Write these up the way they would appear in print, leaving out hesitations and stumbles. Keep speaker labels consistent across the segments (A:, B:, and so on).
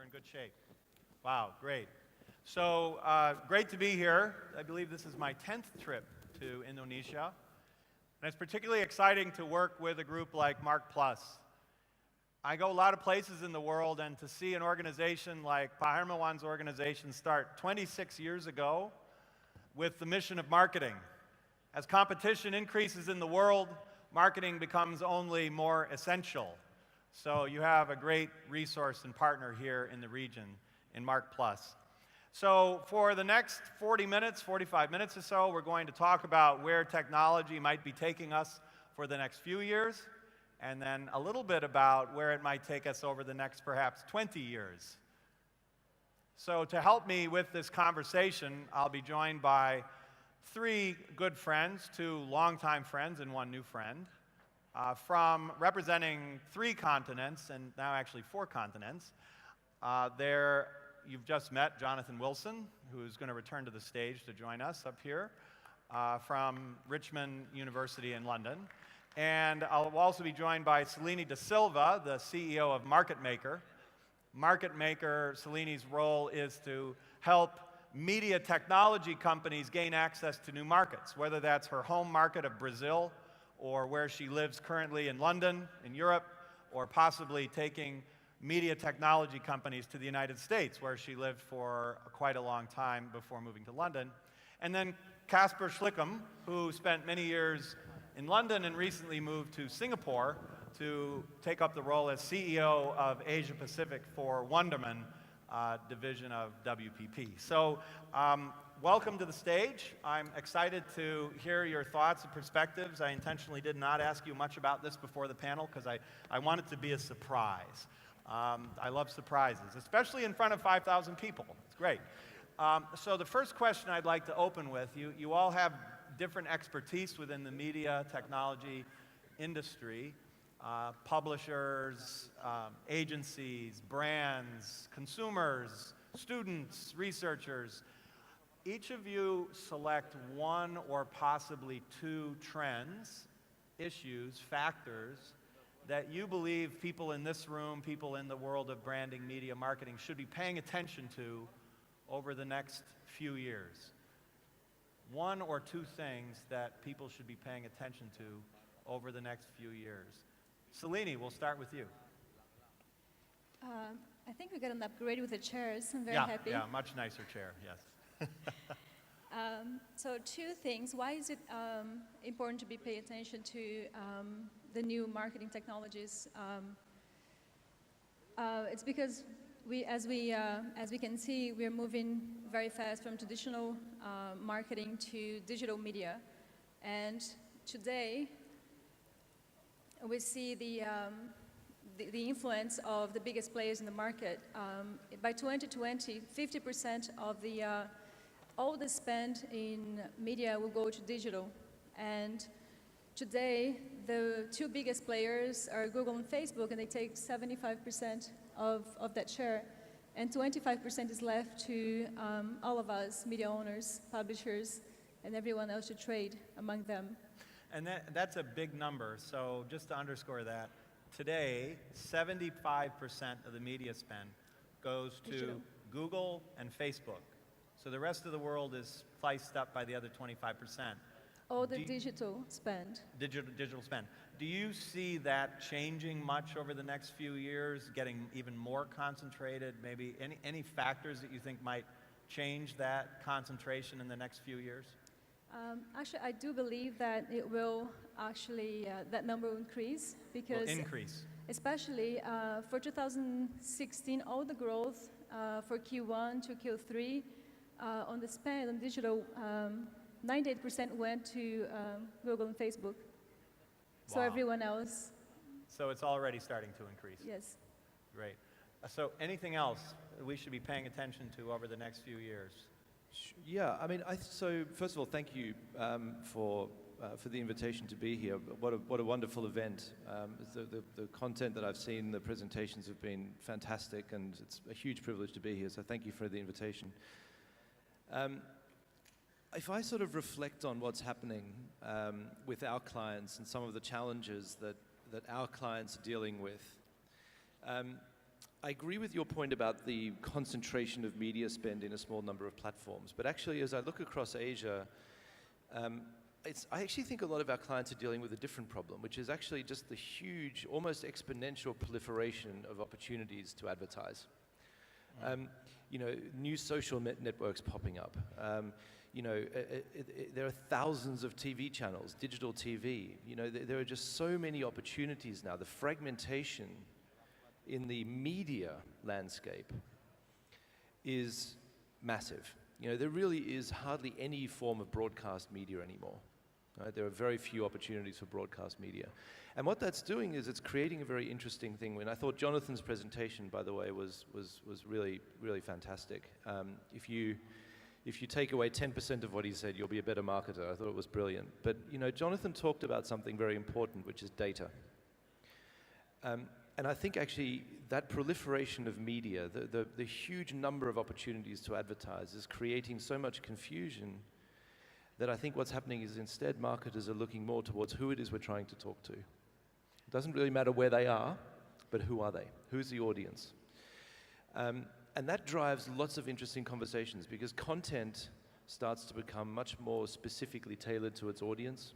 A: in good shape. Wow, great. So great to be here. I believe this is my 10th trip to Indonesia. And it's particularly exciting to work with a group like Mark+. I go a lot of places in the world, and to see an organization like Pak Hermawan's organization start 26 years ago with the mission of marketing. As competition increases in the world, marketing becomes only more essential. So you have a great resource and partner here in the region in Mark+. So for the next 45 minutes or so, we're going to talk about where technology might be taking us for the next few years, and then a little bit about where it might take us over the next perhaps 20 years. So to help me with this conversation, I'll be joined by 3 good friends, 2 longtime friends and 1 new friend, from representing 3 continents, and now actually 4 continents. You've just met Jonathan Wilson, who's going to return to the stage to join us up here, from Richmond University in London. And I'll also be joined by Celeny de Silva, the CEO of Market Maker. Market Maker, Celeny's role is to help media technology companies gain access to new markets, whether that's her home market of Brazil, or where she lives currently in London, in Europe, or possibly taking media technology companies to the United States, where she lived for quite a long time before moving to London. And then Caspar Schlickum, who spent many years in London and recently moved to Singapore to take up the role as CEO of Asia Pacific for Wunderman, division of WPP. So welcome to the stage. I'm excited to hear your thoughts and perspectives. I intentionally did not ask you much about this before the panel because I want it to be a surprise. I love surprises, especially in front of 5,000 people. It's great. So the first question I'd like to open with, you all have different expertise within the media technology industry, publishers, agencies, brands, consumers, students, researchers. Each of you select 1 or possibly 2 trends, issues, factors that you believe people in this room, people in the world of branding, media, marketing should be paying attention to over the next few years. 1 or 2 things that people should be paying attention to over the next few years. Celeny, we'll start with you.
B: I think we got an upgrade with the chairs. I'm very happy.
A: Yeah, much nicer chair, yes.
B: So 2 things. Why is it important to be paying attention to the new marketing technologies? It's because as we can see, we're moving very fast from traditional marketing to digital media, and today we see the influence of the biggest players in the market. By 2020, 50% of all the spend in media will go to digital, and today the 2 biggest players are Google and Facebook, and they take 75% of that share, and 25% is left to all of us, media owners, publishers, and everyone else to trade among them.
A: And that's a big number, so just to underscore that, today 75% of the media spend goes to digital. Google and Facebook. So the rest of the world is sliced up by the other 25%.
B: All the digital spend.
A: Digital spend. Do you see that changing much over the next few years, getting even more concentrated? Maybe any factors that you think might change that concentration in the next few years?
B: Actually, I do believe that it will actually, that number will increase because...
A: Will increase.
B: Especially for 2016, all the growth for Q1 to Q3 on the spend on digital, 98% went to Google and Facebook. So everyone else.
A: So it's already starting to increase.
B: Yes.
A: Great. So anything else we should be paying attention to over the next few years?
C: Yeah, I mean, so first of all, thank you for the invitation to be here. What a wonderful event. The content that I've seen, the presentations have been fantastic, and it's a huge privilege to be here, so thank you for the invitation. If I sort of reflect on what's happening with our clients and some of the challenges that our clients are dealing with, I agree with your point about the concentration of media spend in a small number of platforms. But actually, as I look across Asia, I actually think a lot of our clients are dealing with a different problem, which is actually just the huge, almost exponential proliferation of opportunities to advertise. You know, new social networks popping up. You know, there are thousands of TV channels, digital TV. You know, there are just so many opportunities now. The fragmentation in the media landscape is massive. You know, there really is hardly any form of broadcast media anymore. Right? There are very few opportunities for broadcast media. And what that's doing is it's creating a very interesting thing. And I thought Jonathan's presentation, by the way, was really, really fantastic. If you take away 10% of what he said, you'll be a better marketer. I thought it was brilliant. But, you know, Jonathan talked about something very important, which is data. And I think actually that proliferation of media, the huge number of opportunities to advertise is creating so much confusion that I think what's happening is instead marketers are looking more towards who it is we're trying to talk to. It doesn't really matter where they are, but who are they? Who's the audience? And that drives lots of interesting conversations because content starts to become much more specifically tailored to its audience.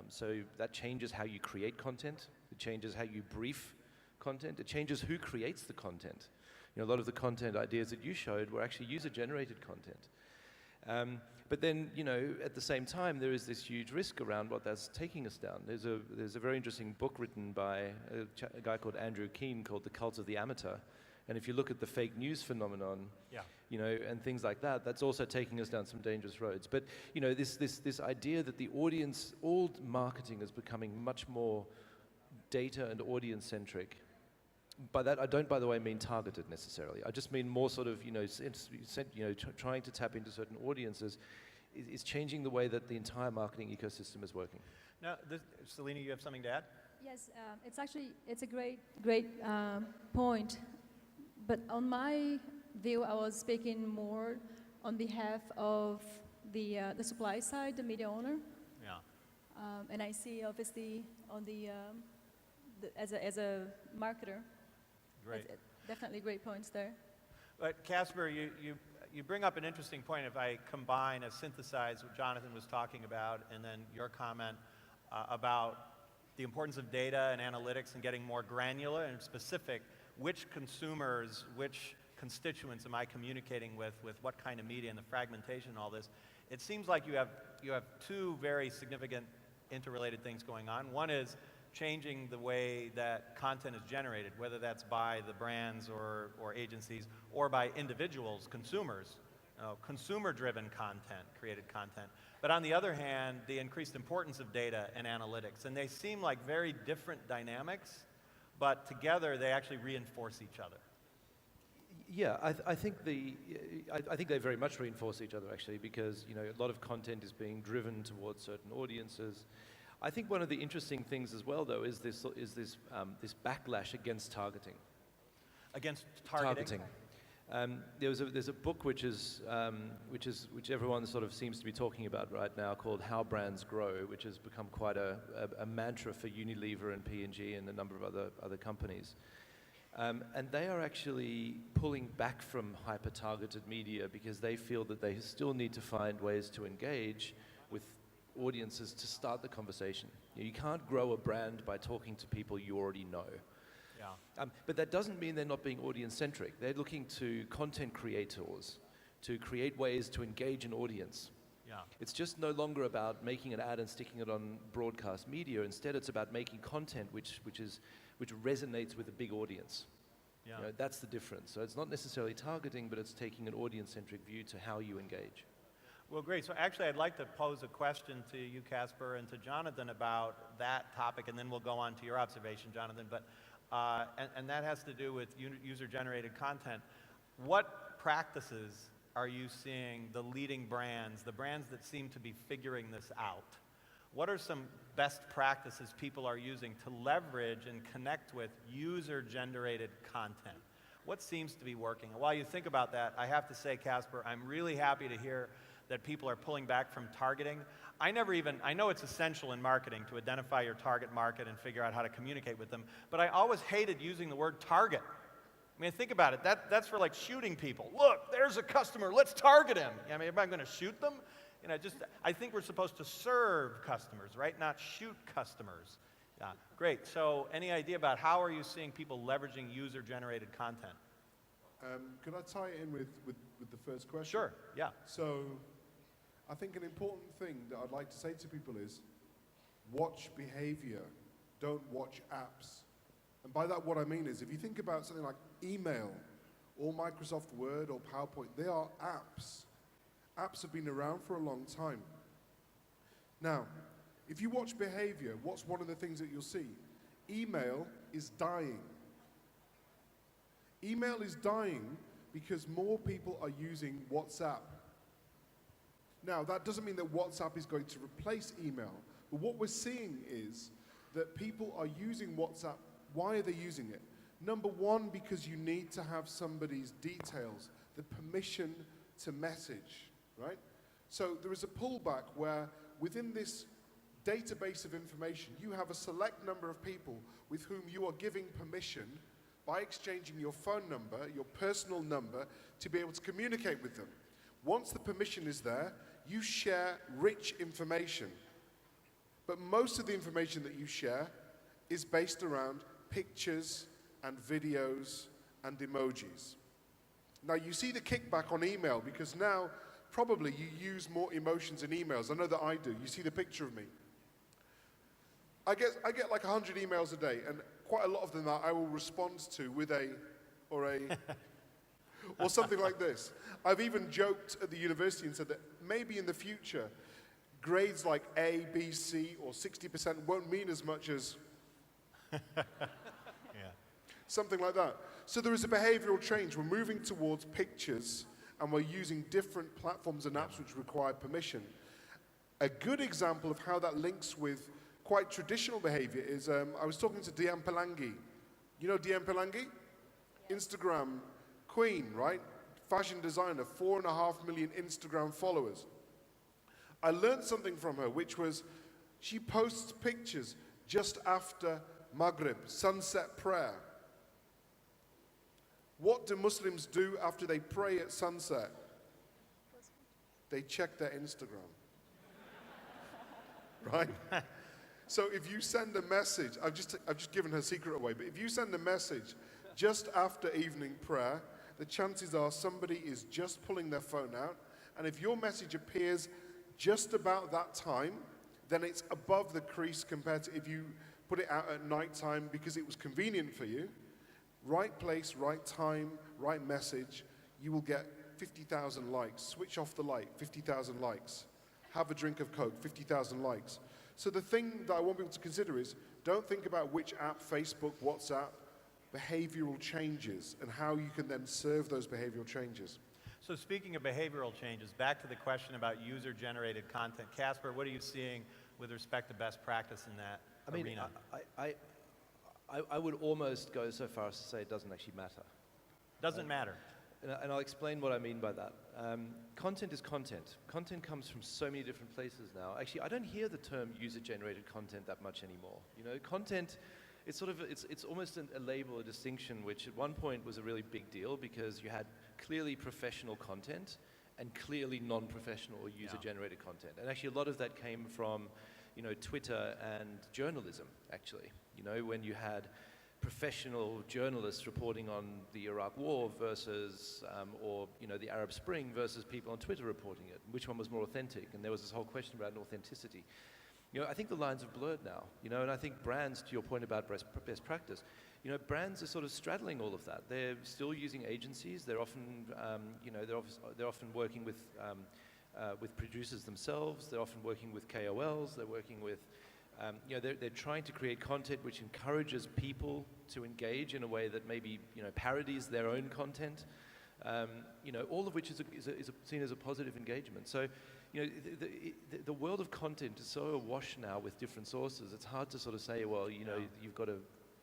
C: So that changes how you create content. It changes how you brief content. It changes who creates the content. You know, a lot of the content ideas that you showed were actually user-generated content. But then, you know, at the same time, there is this huge risk around what that's taking us down. There's a very interesting book written by a guy called Andrew Keen called The Cult of the Amateur. And if you look at the fake news phenomenon, you know, and things like that, that's also taking us down some dangerous roads. But, you know, this idea that the audience, all marketing is becoming much more data and audience-centric. By that, I don't, by the way, mean targeted necessarily. I just mean more sort of, you know, trying to tap into certain audiences is changing the way that the entire marketing ecosystem is working.
A: Now, Celeny, you have something to add?
B: Yes, it's a great point. But on my view, I was speaking more on behalf of the supply side, the media owner.
A: Yeah.
B: And I see obviously on as a marketer.
A: Great.
B: Definitely great points there.
A: But Caspar, you bring up an interesting point. If I combine, synthesize what Jonathan was talking about, and then your comment about the importance of data and analytics and getting more granular and specific, which consumers, which constituents am I communicating with what kind of media, and the fragmentation and all this. It seems like you have two very significant interrelated things going on. One is changing the way that content is generated, whether that's by the brands or agencies or by individuals, consumers, consumer-driven content, created content. But on the other hand, the increased importance of data and analytics. And they seem like very different dynamics, but together they actually reinforce each other.
C: Yeah, I think they very much reinforce each other actually, because, you know, a lot of content is being driven towards certain audiences. I think one of the interesting things as well, though, is this backlash against targeting.
A: Against targeting.
C: There's a book which everyone sort of seems to be talking about right now called How Brands Grow, which has become quite a mantra for Unilever and P&G and a number of other companies. And they are actually pulling back from hyper-targeted media because they feel that they still need to find ways to engage with audiences to start the conversation. You can't grow a brand by talking to people you already know.
A: Yeah.
C: But that doesn't mean they're not being audience-centric. They're looking to content creators to create ways to engage an audience.
A: Yeah.
C: It's just no longer about making an ad and sticking it on broadcast media. Instead, it's about making content which resonates with a big audience.
A: Yeah.
C: You know, that's the difference. So it's not necessarily targeting, but it's taking an audience-centric view to how you engage.
A: Well, great. So actually, I'd like to pose a question to you, Caspar, and to Jonathan about that topic, and then we'll go on to your observation, Jonathan. But and that has to do with user-generated content. What practices are you seeing the leading brands, the brands that seem to be figuring this out? What are some best practices people are using to leverage and connect with user-generated content? What seems to be working? And while you think about that, I have to say, Caspar, I'm really happy to hear that people are pulling back from targeting. I know it's essential in marketing to identify your target market and figure out how to communicate with them, but I always hated using the word target. I mean, think about it. That's for like shooting people. Look, there's a customer. Let's target him. I mean, am I going to shoot them? You know, I think we're supposed to serve customers, right? Not shoot customers. Yeah, great. So any idea about how are you seeing people leveraging user-generated content?
D: Could I tie it in with the first question?
A: Sure, yeah.
D: So I think an important thing that I'd like to say to people is watch behavior, don't watch apps. And by that what I mean is if you think about something like email or Microsoft Word or PowerPoint, they are apps. Apps have been around for a long time. Now, if you watch behavior, what's one of the things that you'll see? Email is dying. Email is dying because more people are using WhatsApp. Now, that doesn't mean that WhatsApp is going to replace email, but what we're seeing is that people are using WhatsApp. Why are they using it? Number one, because you need to have somebody's details, the permission to message, right? So there is a pullback where within this database of information, you have a select number of people with whom you are giving permission by exchanging your phone number, your personal number, to be able to communicate with them. Once the permission is there, you share rich information. But most of the information that you share is based around pictures and videos and emojis. Now you see the kickback on email because now probably you use more emotions in emails. I know that I do. You see the picture of me. I get like 100 emails a day, and quite a lot of them I will respond to with or something like this. I've even joked at the university and said that maybe in the future, grades like A, B, C, or 60% won't mean as much as something like that. So there is a behavioral change. We're moving towards pictures, and we're using different platforms and apps which require permission. A good example of how that links with quite traditional behavior is, I was talking to Dian Pelangi. You know Dian Pelangi? Yeah. Instagram queen, right? Fashion designer, 4.5 million Instagram followers. I learned something from her, which was she posts pictures just after Maghrib, sunset prayer. What do Muslims do after they pray at sunset? They check their Instagram. Right? So if you send a message, I've just given her secret away, but if you send a message just after evening prayer, the chances are somebody is just pulling their phone out, and if your message appears just about that time, then it's above the crease compared to if you put it out at night time because it was convenient for you. Right place, right time, right message, you will get 50,000 likes. Switch off the light, 50,000 likes. Have a drink of Coke, 50,000 likes. So the thing that I want people to consider is, don't think about which app, Facebook, WhatsApp, behavioral changes and how you can then serve those behavioral changes.
A: So speaking of behavioral changes, back to the question about user-generated content. Caspar, what are you seeing with respect to best practice in that arena?
C: I would almost go so far as to say it doesn't actually matter.
A: Doesn't matter.
C: And I'll explain what I mean by that. Content is content. Content comes from so many different places now. Actually, I don't hear the term user-generated content that much anymore. You know, content, it's almost a label, a distinction, which at one point was a really big deal because you had clearly professional content and clearly non-professional or user-generated content. And actually, a lot of that came from, you know, Twitter and journalism, actually. You know, when you had professional journalists reporting on the Iraq War versus, or, you know, the Arab Spring versus people on Twitter reporting it. Which one was more authentic? And there was this whole question about authenticity. You know, I think the lines have blurred now, you know, and I think brands, to your point about best practice, you know, brands are sort of straddling all of that. They're still using agencies. They're often, you know, they're often working with producers themselves. They're often working with KOLs. They're working with, you know, they're trying to create content which encourages people to engage in a way that maybe, you know, parodies their own content. You know, all of which is seen as a positive engagement. So, you know, the world of content is so awash now with different sources. It's hard to sort of say, well, you know, you've got to,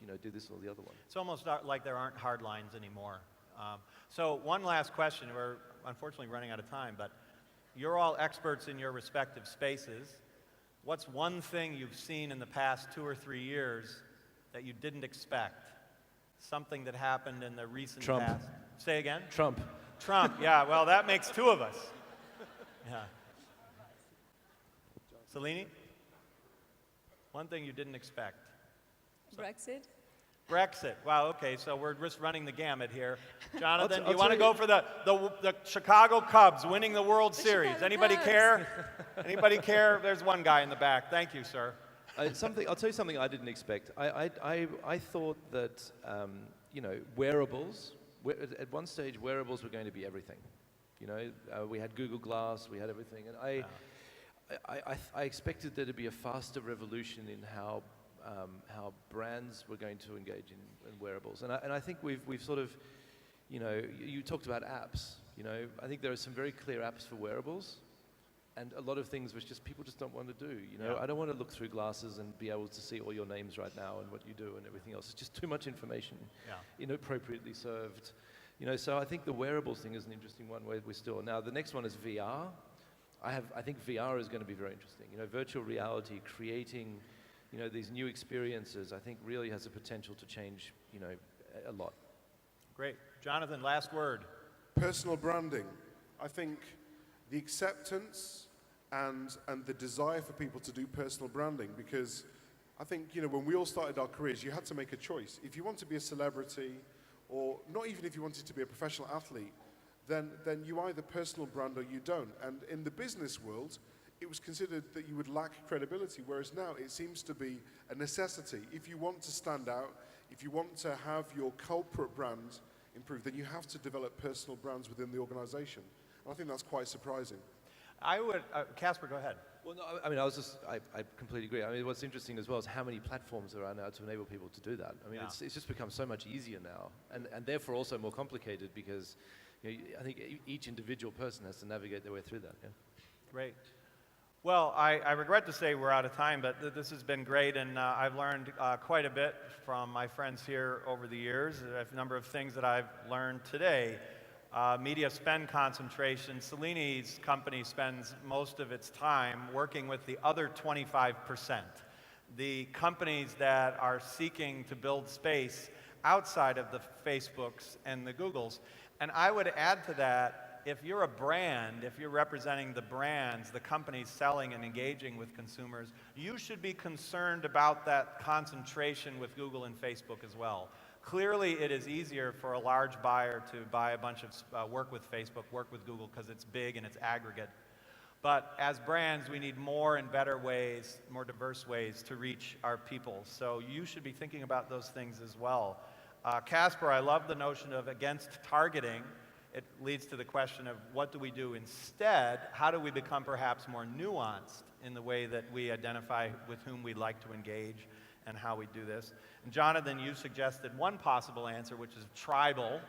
C: you know, do this or the other one.
A: It's almost like there aren't hard lines anymore. So one last question. We're unfortunately running out of time, but you're all experts in your respective spaces. What's one thing you've seen in the past 2 or 3 years that you didn't expect something that happened in the recent
C: Trump.
A: past. Say again?
C: Trump.
A: Trump, yeah, well, that makes two of us. Yeah. Celeny? One thing you didn't expect.
B: Brexit?
A: Brexit. Wow, okay, so we're just running the gamut here. Jonathan,
C: I'll
A: you want to
C: tell
A: go for the Chicago Cubs winning the World Series?
B: Chicago
A: Anybody
B: Cubs.
A: care? Anybody care? There's one guy in the back. Thank you, sir.
C: I'll tell you something I didn't expect. I thought that, wearables, at one stage, wearables were going to be everything. We had Google Glass, we had everything. And I expected there to be a faster revolution in how brands were going to engage in wearables. And I think we've sort of, you talked about apps. I think there are some very clear apps for wearables. And a lot of things which people just don't want to do. I don't want to look through glasses and be able to see all your names right now and what you do and everything else. It's just too much information, inappropriately served. So I think the wearables thing is an interesting one where we're still. Now, the next one is VR. I think VR is going to be very interesting. Virtual reality, creating, these new experiences, I think really has the potential to change, a lot.
A: Great. Jonathan, last word.
D: Personal branding. I think the acceptance and the desire for people to do personal branding, because I think, when we all started our careers, you had to make a choice. If you want to be a celebrity, or not even if you wanted to be a professional athlete, then you either personal brand or you don't. And in the business world, it was considered that you would lack credibility, whereas now it seems to be a necessity. If you want to stand out, if you want to have your corporate brand improve, then you have to develop personal brands within the organization. And I think that's quite surprising.
A: I would, Caspar, go ahead.
C: Well, no, I completely agree. I mean, what's interesting as well is how many platforms there are now to enable people to do that. I mean, it's just become so much easier now, and therefore also more complicated because I think each individual person has to navigate their way through that. Yeah. Great.
A: Well, I regret to say we're out of time, but this has been great, and I've learned quite a bit from my friends here over the years. There's a number of things that I've learned today. Media spend concentration. Celeny's company spends most of its time working with the other 25%, the companies that are seeking to build space outside of the Facebooks and the Googles. And I would add to that, if you're a brand, if you're representing the brands, the companies selling and engaging with consumers, you should be concerned about that concentration with Google and Facebook as well. Clearly, it is easier for a large buyer to buy a bunch of work with Facebook, work with Google, because it's big and it's aggregate. But as brands, we need more and better ways, more diverse ways to reach our people. So you should be thinking about those things as well. Caspar, I love the notion of against targeting. It leads to the question of what do we do instead? How do we become perhaps more nuanced in the way that we identify with whom we'd like to engage and how we do this? And Jonathan, you suggested one possible answer, which is tribal,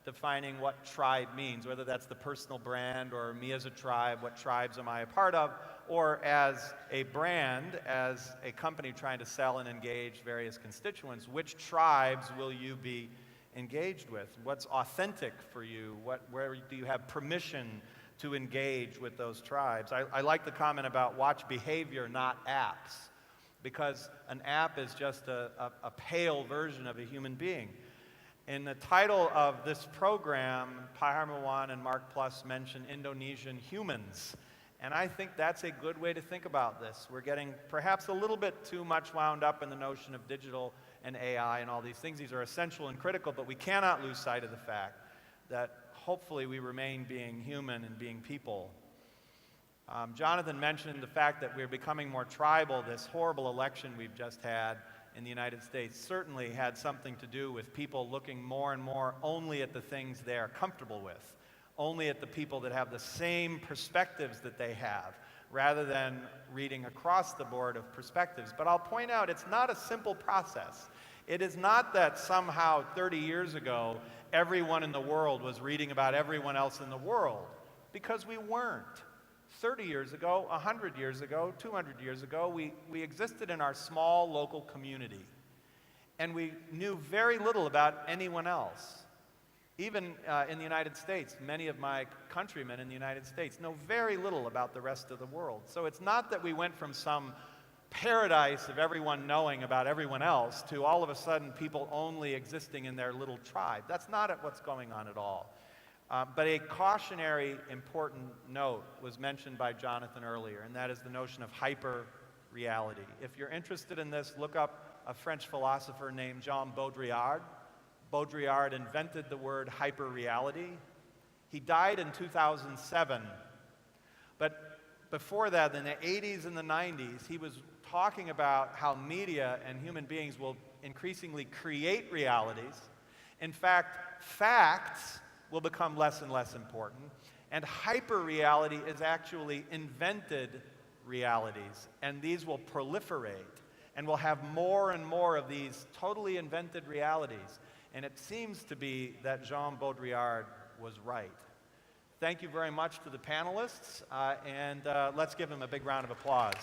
A: defining what tribe means, whether that's the personal brand or me as a tribe, what tribes am I a part of, or as a brand, as a company trying to sell and engage various constituents, which tribes will you be engaged with? What's authentic for you? Where do you have permission to engage with those tribes? I like the comment about watch behavior, not apps, because an app is just a pale version of a human being. In the title of this program, Paharmawan and Mark Plus mention Indonesian humans. And I think that's a good way to think about this. We're getting perhaps a little bit too much wound up in the notion of digital and AI and all these things. These are essential and critical, but we cannot lose sight of the fact that hopefully we remain being human and being people. Jonathan mentioned the fact that we're becoming more tribal. This horrible election we've just had in the United States certainly had something to do with people looking more and more only at the things they're comfortable with, only at the people that have the same perspectives that they have, rather than reading across the board of perspectives. But I'll point out, it's not a simple process. It is not that somehow 30 years ago, everyone in the world was reading about everyone else in the world, because we weren't. 30 years ago, 100 years ago, 200 years ago, we existed in our small local community, and we knew very little about anyone else. Even in the United States, many of my countrymen in the United States know very little about the rest of the world. So it's not that we went from some paradise of everyone knowing about everyone else to all of a sudden people only existing in their little tribe. That's not what's going on at all. But a cautionary important note was mentioned by Jonathan earlier, and that is the notion of hyper-reality. If you're interested in this, look up a French philosopher named Jean Baudrillard. Baudrillard invented the word hyper-reality. He died in 2007. But before that, in the 80s and the 90s, he was talking about how media and human beings will increasingly create realities. In fact, facts will become less and less important, and hyper-reality is actually invented realities, and these will proliferate, and we'll have more and more of these totally invented realities. And it seems to be that Jean Baudrillard was right. Thank you very much to the panelists, and let's give them a big round of applause.